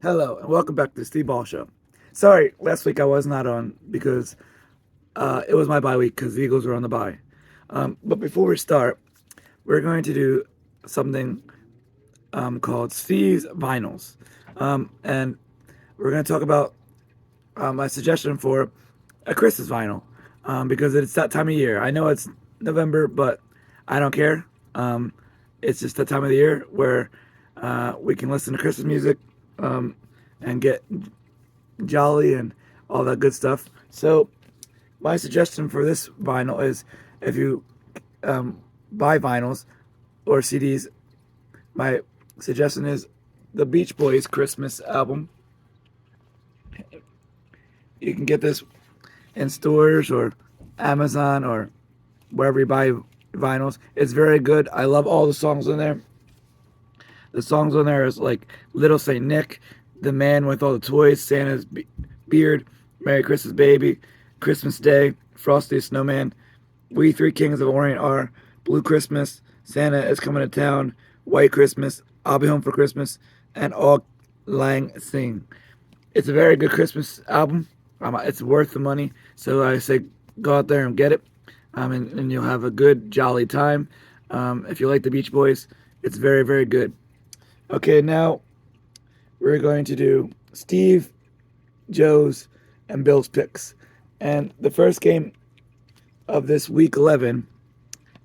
Hello, and welcome back to the Steve Ball Show. Sorry, last week I was not on because it was my bye week because the Eagles were on the bye. But before we start, we're going to do something called Steve's Vinyls. And we're going to talk about my suggestion for a Christmas vinyl because it's that time of year. I know it's November, but I don't care. It's just that time of the year where we can listen to Christmas music and get jolly and all that good stuff. So, my suggestion for this vinyl is if you buy vinyls or CDs, my suggestion is the Beach Boys Christmas album. You can get this in stores or Amazon or wherever you buy vinyls. It's very good. I love all the songs in there. The songs on there is like Little Saint Nick, The Man with All the Toys, Santa's Beard, Merry Christmas Baby, Christmas Day, Frosty the Snowman, We Three Kings of Orient are, Blue Christmas, Santa is Coming to Town, White Christmas, I'll Be Home for Christmas, and Auld Lang Syne. It's a very good Christmas album. It's worth the money. So I say go out there and get it. And you'll have a good, jolly time. If you like the Beach Boys, it's very, very good. Okay, now we're going to do Steve, Joe's, and Bill's picks. And the first game of this week 11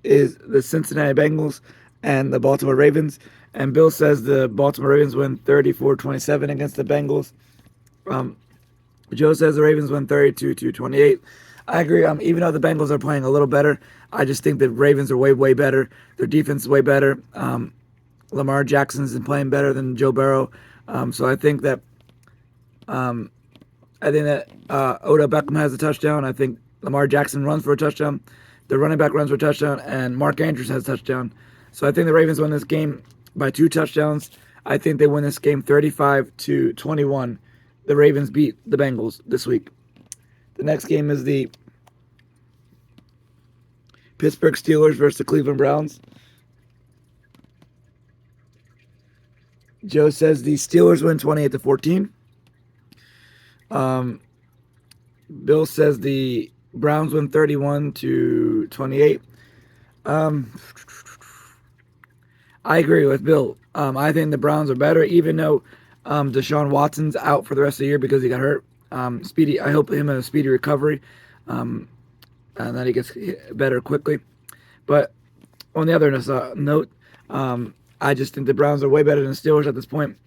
is the Cincinnati Bengals and the Baltimore Ravens. And Bill says the Baltimore Ravens win 34-27 against the Bengals. Joe says the Ravens win 32-28. I agree. Even though the Bengals are playing a little better, I just think the Ravens are way, way better. Their defense is way better. Lamar Jackson's been playing better than Joe Burrow. So I think that Odell Beckham has a touchdown. I think Lamar Jackson runs for a touchdown. The running back runs for a touchdown, and Mark Andrews has a touchdown. So I think the Ravens win this game by 2 touchdowns. I think they win this game 35-21. The Ravens beat the Bengals this week. The next game is the Pittsburgh Steelers versus the Cleveland Browns. Joe says the Steelers win 28-14. Bill says the Browns win 31-28. I agree with Bill. I think the Browns are better, even though Deshaun Watson's out for the rest of the year because he got hurt. Speedy. I hope him a speedy recovery, and that he gets better quickly. But on the other note, I just think the Browns are way better than the Steelers at this point.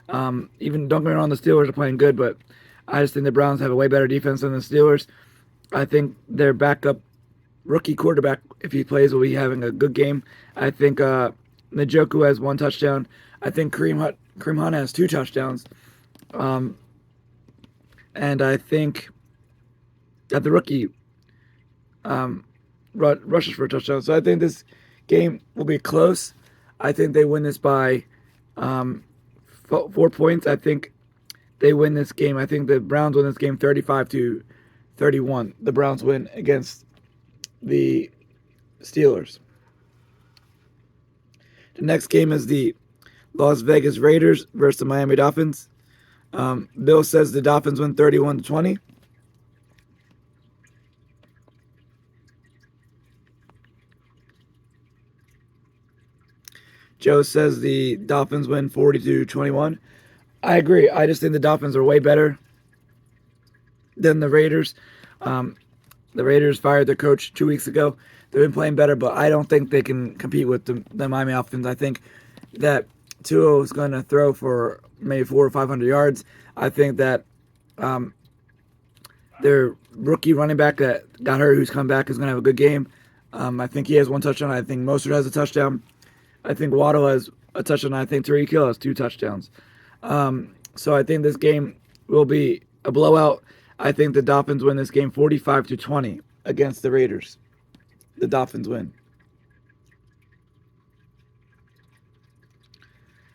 Even don't get me wrong, the Steelers are playing good, but I just think the Browns have a way better defense than the Steelers. I think their backup rookie quarterback, if he plays, will be having a good game. I think Njoku has 1 touchdown. I think Kareem Hunt has 2 touchdowns. And I think that the rookie rushes for a touchdown. So I think this game will be close. I think they win this by 4 points. I think they win this game. I think the Browns win this game 35-31. The Browns win against the Steelers. The next game is the Las Vegas Raiders versus the Miami Dolphins. Bill says the Dolphins win 31-20. Joe says the Dolphins win 40-21. I agree. I just think the Dolphins are way better than the Raiders. The Raiders fired their coach 2 weeks ago. They've been playing better, but I don't think they can compete with the Miami Dolphins. I think that Tua is going to throw for maybe 400 or 500 yards. I think that their rookie running back that got hurt, who's come back, is going to have a good game. I think he has 1 touchdown. I think Mostert has a touchdown. I think Waddle has a touchdown. I think Tyreek Hill has 2 touchdowns. So I think this game will be a blowout. I think the Dolphins win this game 45-20 against the Raiders. The Dolphins win.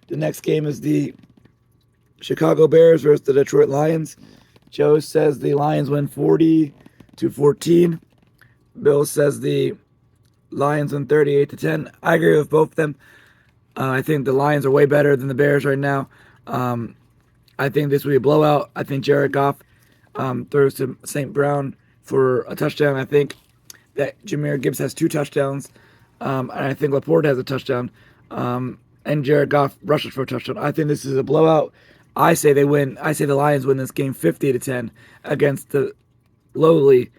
The next game is the Chicago Bears versus the Detroit Lions. Joe says the Lions win 40-14. Bill says the Lions win 38-10. I agree with both of them. I think the Lions are way better than the Bears right now. I think this will be a blowout. I think Jared Goff throws to St. Brown for a touchdown. I think that Jahmyr Gibbs has 2 touchdowns. And I think Laporte has a touchdown. And Jared Goff rushes for a touchdown. I think this is a blowout. I say they win. I say the Lions win this game 50-10 against the lowly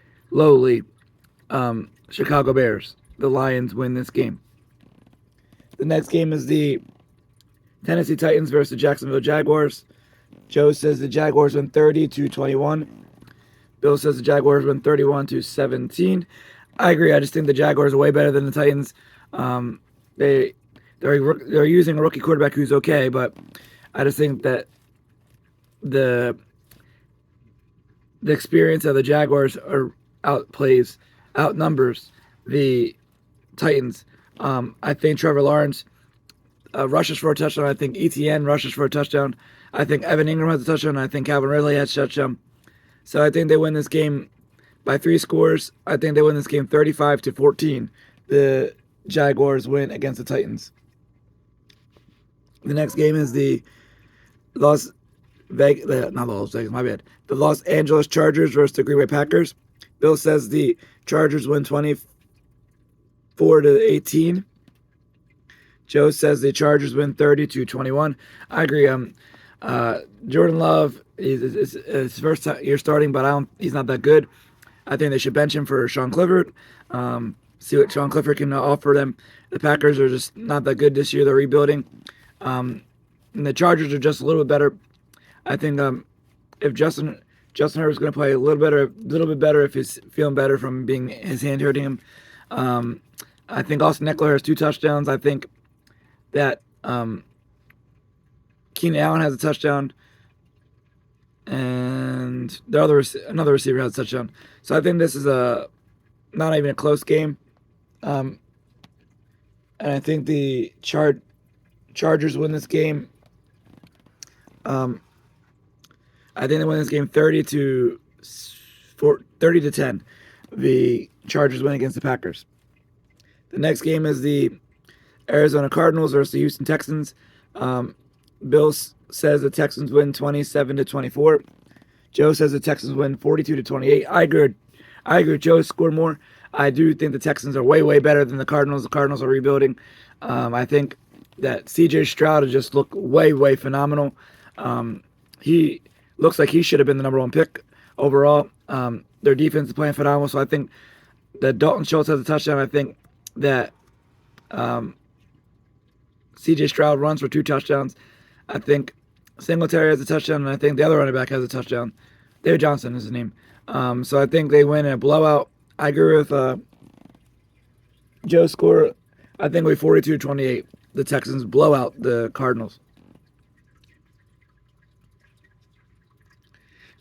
Chicago Bears. The Lions win this game. The next game is the Tennessee Titans versus the Jacksonville Jaguars. Joe says the Jaguars win 30-21. Bill says the Jaguars win 31-17. I agree. I just think the Jaguars are way better than the Titans. They're using a rookie quarterback who's okay, but I just think that the experience of the Jaguars outnumbers the Titans. I think Trevor Lawrence rushes for a touchdown. I think ETN rushes for a touchdown. I think Evan Ingram has a touchdown. I think Calvin Ridley has a touchdown. So I think they win this game by 3 scores. I think they win this game 35-14. The Jaguars win against the Titans. The next game is the Los Angeles Chargers versus the Green Bay Packers. Bill says the Chargers win 24-18. Joe says the Chargers win 30-21. I agree. Jordan Love is his first year starting, but he's not that good. I think they should bench him for Sean Clifford. See what Sean Clifford can offer them. The Packers are just not that good this year. They're rebuilding. And the Chargers are just a little bit better. I think if Justin Herbert's going to play a little bit better if he's feeling better from being his hand hurting him. I think Austin Eckler has 2 touchdowns. I think that Keenan Allen has a touchdown, and another receiver has a touchdown. So I think this is not even a close game. And I think the Chargers win this game. I think they win this game 30-10. The Chargers win against the Packers. The next game is the Arizona Cardinals versus the Houston Texans. Bill says the Texans win 27-24. Joe says the Texans win 42-28. I agree with Joe score more. I do think the Texans are way better than the Cardinals. The Cardinals are rebuilding. I think that C.J. Stroud has just looked way phenomenal. He looks like he should have been the number 1 pick overall. Their defense is playing phenomenal, so I think that Dalton Schultz has a touchdown. I think that C.J. Stroud runs for 2 touchdowns. I think Singletary has a touchdown, and I think the other running back has a touchdown. David Johnson is his name. So I think they win in a blowout. I agree with Joe's score. I think we 42-28. The Texans blow out the Cardinals.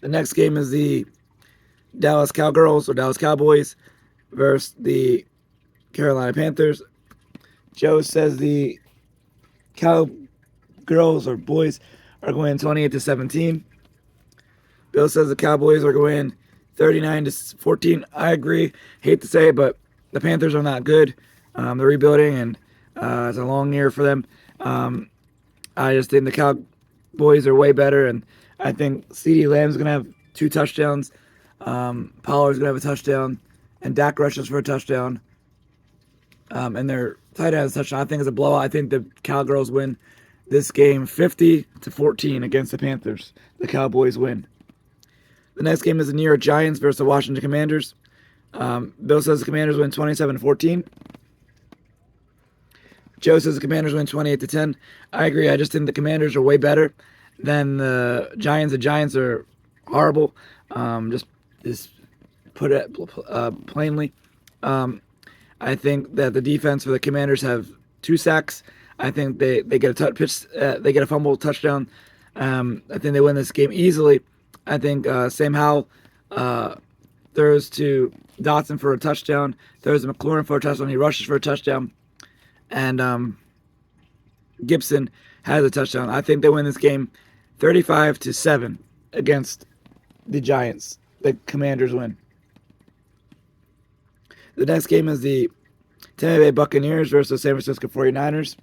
The next game is the Dallas Cowgirls or Dallas Cowboys versus the Carolina Panthers. Joe says the Cowgirls or boys are going 28-17. Bill says the Cowboys are going 39-14. I agree. Hate to say it, but the Panthers are not good. They're rebuilding, and it's a long year for them. I just think the Cowboys are way better, and I think CeeDee Lamb's going to have 2 touchdowns. Pollard's going to have a touchdown, and Dak rushes for a touchdown. And their tight end has a touchdown. I think it's a blowout. I think the Cowgirls win this game 50-14 against the Panthers. The Cowboys win. The next game is the New York Giants versus the Washington Commanders. Bill says the Commanders win 27-14. Joe says the Commanders win 28-10. I agree. I just think the Commanders are way better than the Giants. The Giants are horrible. Just put it plainly. I think that the defense for the Commanders have 2 sacks. I think they get they get a fumble touchdown. I think they win this game easily. I think Sam Howell throws to Dotson for a touchdown. Throws to McLaurin for a touchdown. He rushes for a touchdown. And Gibson has a touchdown. I think they win this game 35-7 against the Giants. The Commanders win. The next game is the Tampa Bay Buccaneers versus the San Francisco 49ers.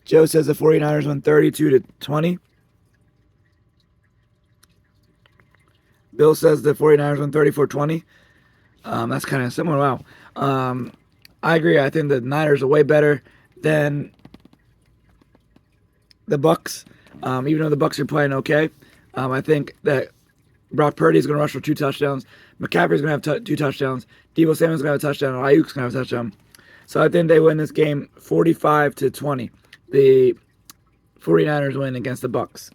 Joe says the 49ers win 32-20. Bill says the 49ers win 34-20. That's kind of similar. Wow. I agree. I think the Niners are way better than the Bucks. Even though the Bucks are playing okay, I think that Brock Purdy is going to rush for 2 touchdowns. McCaffrey's going to have 2 touchdowns. Deebo Samuel's going to have a touchdown. Ayuk's going to have a touchdown. So I think they win this game 45-20. The 49ers win against the Bucks.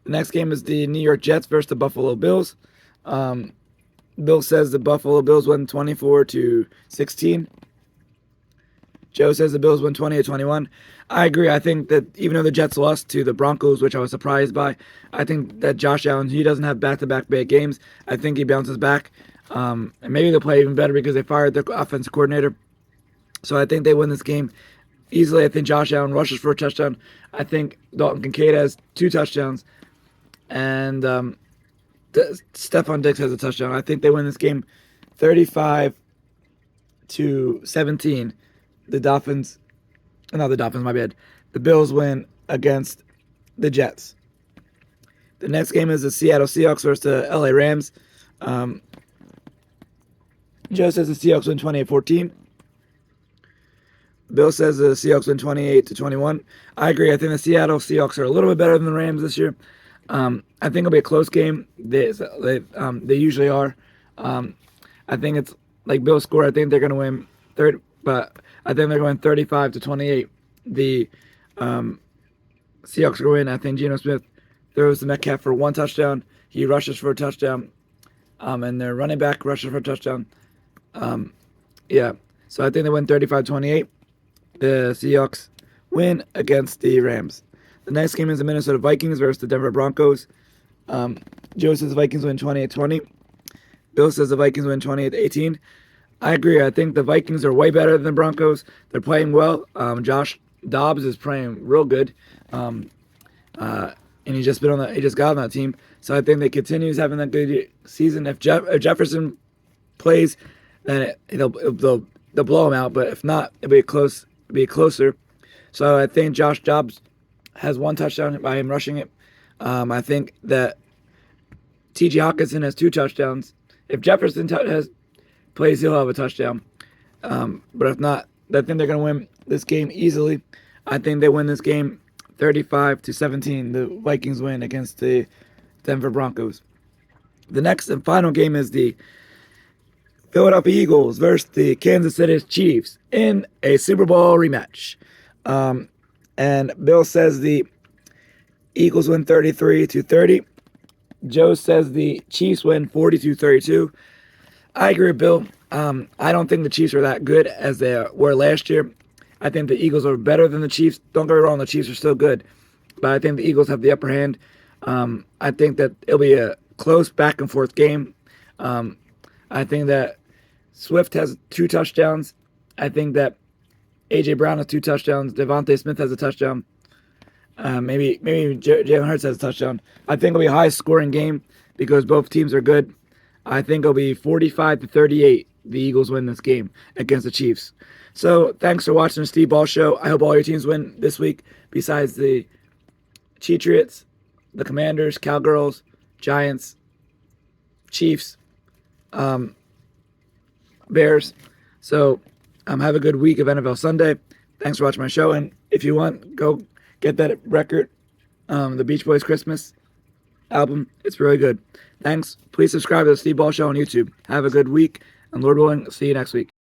The next game is the New York Jets versus the Buffalo Bills. Bill says the Buffalo Bills win 24-16. Joe says the Bills win 20-21. I agree. I think that even though the Jets lost to the Broncos, which I was surprised by, I think that Josh Allen, he doesn't have back-to-back big games. I think he bounces back. And maybe they'll play even better because they fired their offensive coordinator. So I think they win this game easily. I think Josh Allen rushes for a touchdown. I think Dalton Kincaid has 2 touchdowns. And Stephon Diggs has a touchdown. I think they win this game 35-17. The Bills win against the Jets. The next game is the Seattle Seahawks versus the LA Rams. Joe says the Seahawks win 28-14. Bill says the Seahawks win 28-21. I agree. I think the Seattle Seahawks are a little bit better than the Rams this year. I think it'll be a close game. They usually are. I think it's like Bill scored. I think they're going to win but I think they're going 35-28. The Seahawks are going to win. I think Geno Smith throws to Metcalf for 1 touchdown. He rushes for a touchdown. And their running back rushes for a touchdown. Yeah. So I think they win 35-28. The Seahawks win against the Rams. The next game is the Minnesota Vikings versus the Denver Broncos. Joe says the Vikings win 28-20. Bill says the Vikings win 28-18. I agree. I think the Vikings are way better than the Broncos. They're playing well. Josh Dobbs is playing real good. And he just got on that team. So I think they continues having that good season. If Jefferson plays, then they'll blow him out. But if not, it'll be closer. So I think Josh Dobbs has 1 touchdown by him rushing it. I think that T.J. Hockenson has 2 touchdowns. If Jefferson plays, he'll have a touchdown. But if not, I think they're going to win this game easily. I think they win this game 35-17. The Vikings win against the Denver Broncos. The next and final game is the Philadelphia Eagles versus the Kansas City Chiefs in a Super Bowl rematch. And Bill says the Eagles win 33-30. Joe says the Chiefs win 42-32. I agree with Bill. I don't think the Chiefs are that good as they were last year. I think the Eagles are better than the Chiefs. Don't get me wrong, the Chiefs are still good. But I think the Eagles have the upper hand. I think that it'll be a close back and forth game. I think that Swift has 2 touchdowns. I think that A.J. Brown has 2 touchdowns. Devontae Smith has a touchdown. Maybe Jalen Hurts has a touchdown. I think it'll be a high-scoring game because both teams are good. I think it'll be 45-38. The Eagles win this game against the Chiefs. So thanks for watching the Steve Ball Show. I hope all your teams win this week besides the Patriots, the Commanders, Cowgirls, Giants, Chiefs, Bears. So have a good week of NFL Sunday. Thanks for watching my show. And if you want, go get that record, the Beach Boys Christmas album. It's really good. Thanks. Please subscribe to the Steve Ball Show on YouTube. Have a good week. And Lord willing, see you next week.